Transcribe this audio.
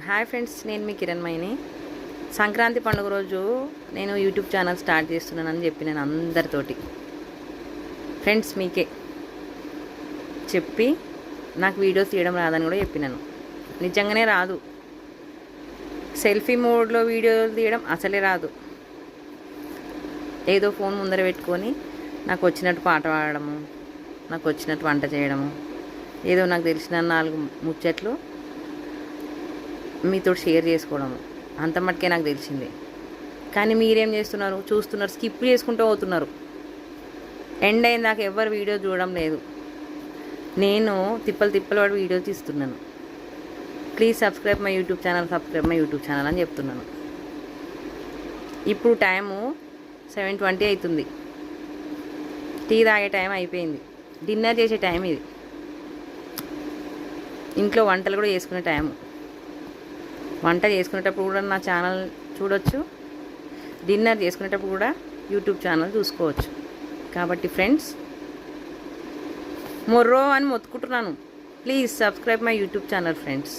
Hi friends, నేను మీ కిరణ్మయిని. సంక్రాంతి పండుగ రోజు నేను యూట్యూబ్ ఛానల్ స్టార్ట్ చేస్తున్నానని చెప్పినాను అందరితోటి. ఫ్రెండ్స్, మీకే చెప్పి నాకు వీడియోస్ తీయడం రాదని కూడా చెప్పినాను. నిజంగానే రాదు. సెల్ఫీ మోడ్లో వీడియోలు తీయడం అసలే రాదు. ఏదో ఫోన్ ముందర పెట్టుకొని నాకు వచ్చినట్టు పాట పాడడము, నాకు వచ్చినట్టు వంట చేయడము, ఏదో నాకు తెలిసిన 4 ముచ్చట్లు మీతో షేర్ చేసుకోవడము, అంత మట్టుకే నాకు తెలిసింది. కానీ మీరేం చేస్తున్నారు? చూస్తున్నారు, స్కిప్ చేసుకుంటూ పోతున్నారు. ఎండ్ అయిన దాకా ఎవరు వీడియో చూడడం లేదు. నేను తిప్పలు వాడి వీడియో తీస్తున్నాను. Please subscribe my YouTube channel అని చెప్తున్నాను. ఇప్పుడు టైము 7:20 అవుతుంది. టీ తాగే టైం అయిపోయింది. డిన్నర్ చేసే టైం ఇది. ఇంట్లో వంటలు కూడా చేసుకునే టైము. వంట చేసుకునేటప్పుడు కూడా నా ఛానల్ చూడొచ్చు, డిన్నర్ చేసుకునేటప్పుడు కూడా యూట్యూబ్ ఛానల్ చూసుకోవచ్చు. కాబట్టి ఫ్రెండ్స్, మొర్రో అని మొత్తుకుంటున్నాను. Please subscribe my YouTube channel friends.